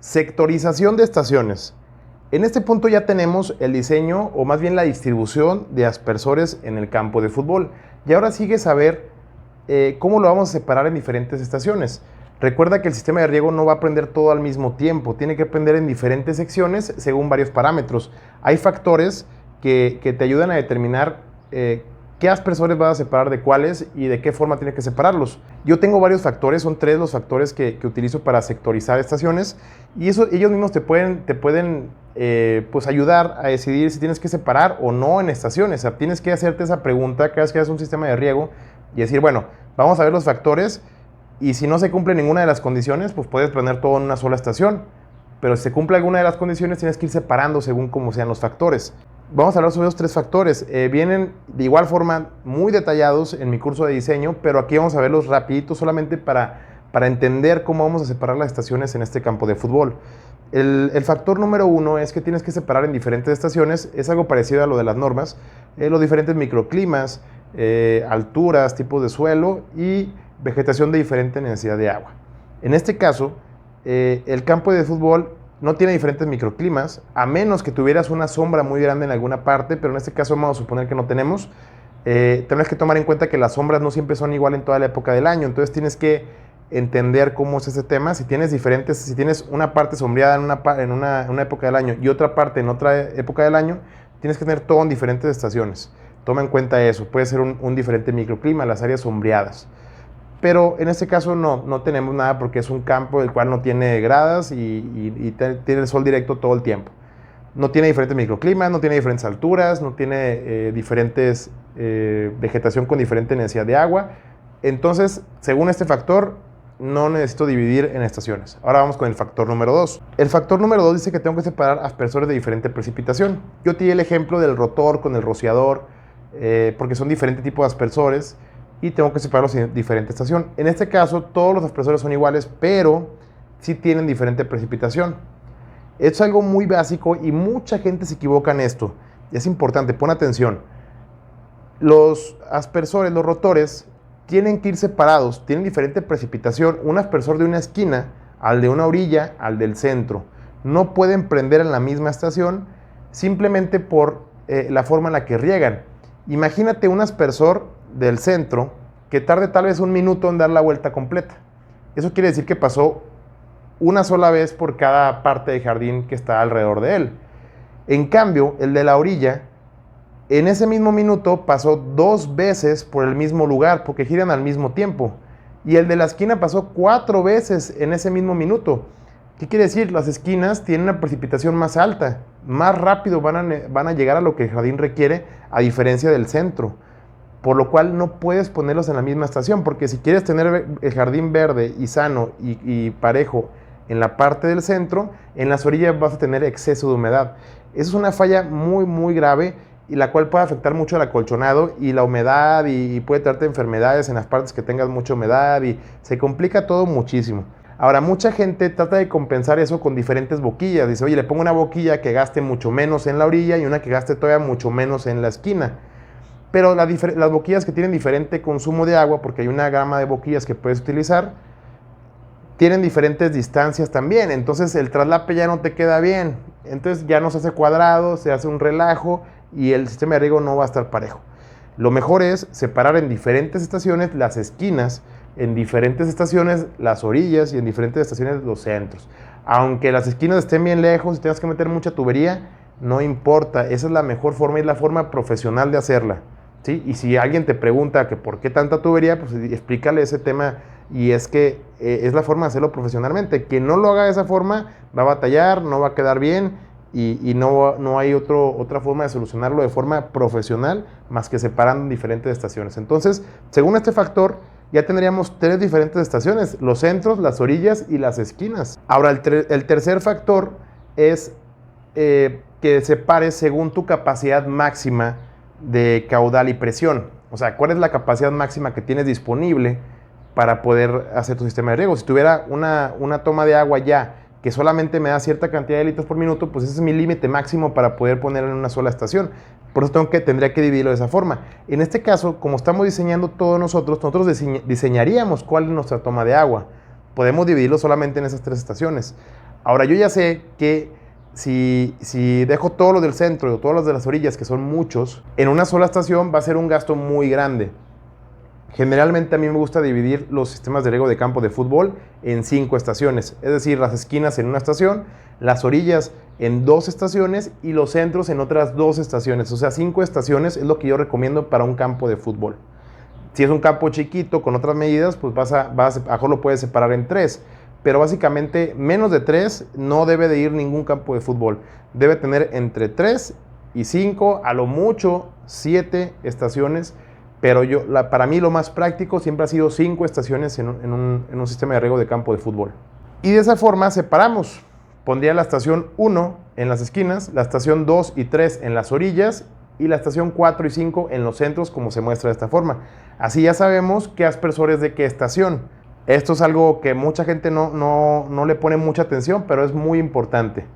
Sectorización de estaciones. En este punto ya tenemos el diseño o más bien la distribución de aspersores en el campo de fútbol. Y ahora sigue saber cómo lo vamos a separar en diferentes estaciones. Recuerda que el sistema de riego no va a prender todo al mismo tiempo, tiene que prender en diferentes secciones según varios parámetros. Hay factores que te ayudan a determinar qué aspersores vas a separar de cuáles y de qué forma tienes que separarlos. Yo tengo varios factores, son 3 los factores que utilizo para sectorizar estaciones y ellos mismos te pueden pues ayudar a decidir si tienes que separar o no en estaciones. O sea, tienes que hacerte esa pregunta cada vez que haces un sistema de riego y decir, bueno, vamos a ver los factores y si no se cumple ninguna de las condiciones, pues puedes poner todo en una sola estación. Pero si se cumple alguna de las condiciones, tienes que ir separando según cómo sean los factores. Vamos a hablar sobre los 3 factores. Vienen de igual forma muy detallados en mi curso de diseño, pero aquí vamos a verlos rapidito solamente para entender cómo vamos a separar las estaciones en este campo de fútbol. El factor número 1 es que tienes que separar en diferentes estaciones. Es algo parecido a lo de las normas. Los diferentes microclimas, alturas, tipos de suelo y vegetación de diferente necesidad de agua. En este caso, el campo de fútbol no tiene diferentes microclimas, a menos que tuvieras una sombra muy grande en alguna parte, pero en este caso vamos a suponer que no tenemos. Tienes que tomar en cuenta que las sombras no siempre son igual en toda la época del año, entonces tienes que entender cómo es ese tema. Si tienes una parte sombreada en una época del año y otra parte en otra época del año, tienes que tener todo en diferentes estaciones. Toma en cuenta eso, puede ser un diferente microclima, las áreas sombreadas. Pero en este caso no tenemos nada porque es un campo el cual no tiene gradas y tiene el sol directo todo el tiempo. No tiene diferentes microclimas, no tiene diferentes alturas, no tiene diferentes vegetación con diferente necesidad de agua. Entonces, según este factor, no necesito dividir en estaciones. Ahora vamos con el factor número 2. El factor número 2 dice que tengo que separar aspersores de diferente precipitación. Yo te di el ejemplo del rotor con el rociador, porque son diferentes tipos de aspersores y tengo que separarlos en diferente estación. En este caso, todos los aspersores son iguales, pero sí tienen diferente precipitación. Esto es algo muy básico y mucha gente se equivoca en esto. Es importante, pon atención. Los aspersores, los rotores, tienen que ir separados, tienen diferente precipitación. Un aspersor de una esquina al de una orilla, al del centro. No pueden prender en la misma estación simplemente por la forma en la que riegan. Imagínate un aspersor del centro que tarde tal vez 1 minuto en dar la vuelta completa. Eso quiere decir que pasó una sola vez por cada parte de jardín que está alrededor de él. En cambio, el de la orilla, en ese mismo minuto pasó 2 veces por el mismo lugar porque giran al mismo tiempo. Y el de la esquina pasó 4 veces en ese mismo minuto. ¿Qué quiere decir? Las esquinas tienen una precipitación más alta, más rápido van a llegar a lo que el jardín requiere, a diferencia del centro. Por lo cual no puedes ponerlos en la misma estación, porque si quieres tener el jardín verde y sano y parejo en la parte del centro, en las orillas vas a tener exceso de humedad. Esa es una falla muy, muy grave y la cual puede afectar mucho al acolchonado y la humedad y puede traerte enfermedades en las partes que tengas mucha humedad y se complica todo muchísimo. Ahora, mucha gente trata de compensar eso con diferentes boquillas. Dice, oye, le pongo una boquilla que gaste mucho menos en la orilla y una que gaste todavía mucho menos en la esquina. Pero las boquillas que tienen diferente consumo de agua, porque hay una gama de boquillas que puedes utilizar, tienen diferentes distancias también. Entonces el traslape ya no te queda bien. Entonces ya no se hace cuadrado, se hace un relajo y el sistema de riego no va a estar parejo. Lo mejor es separar en diferentes estaciones las esquinas, en diferentes estaciones las orillas y en diferentes estaciones los centros. Aunque las esquinas estén bien lejos y tengas que meter mucha tubería, no importa. Esa es la mejor forma y es la forma profesional de hacerla. ¿Sí? Y si alguien te pregunta que por qué tanta tubería, pues explícale ese tema y es que es la forma de hacerlo profesionalmente. Quien no lo haga de esa forma va a batallar, no va a quedar bien y no hay otra forma de solucionarlo de forma profesional más que separando diferentes estaciones. Entonces, según este factor, ya tendríamos 3 diferentes estaciones, los centros, las orillas y las esquinas. Ahora, el tercer factor es que separes según tu capacidad máxima de caudal y presión. O sea, ¿cuál es la capacidad máxima que tienes disponible para poder hacer tu sistema de riego? Si tuviera una toma de agua ya que solamente me da cierta cantidad de litros por minuto, pues ese es mi límite máximo para poder poner en una sola estación. Por eso tendría que dividirlo de esa forma. En este caso, como estamos diseñando todos nosotros diseñaríamos cuál es nuestra toma de agua. Podemos dividirlo solamente en esas 3 estaciones. Ahora, yo ya sé que si dejo todos los del centro y todos los de las orillas, que son muchos, en una sola estación va a ser un gasto muy grande. Generalmente a mí me gusta dividir los sistemas de riego de campo de fútbol en 5 estaciones, es decir, las esquinas en una estación, las orillas en 2 estaciones y los centros en otras 2 estaciones. O sea, 5 estaciones es lo que yo recomiendo para un campo de fútbol. Si es un campo chiquito con otras medidas, pues mejor lo puedes separar en 3. Pero básicamente menos de 3 no debe de ir ningún campo de fútbol. Debe tener entre 3 y 5, a lo mucho 7 estaciones. Pero para mí lo más práctico siempre ha sido 5 estaciones en un sistema de riego de campo de fútbol. Y de esa forma separamos. Pondría la estación 1 en las esquinas, la estación 2 y 3 en las orillas y la estación 4 y 5 en los centros, como se muestra de esta forma. Así ya sabemos qué aspersores de qué estación. Esto es algo que mucha gente no le pone mucha atención, pero es muy importante.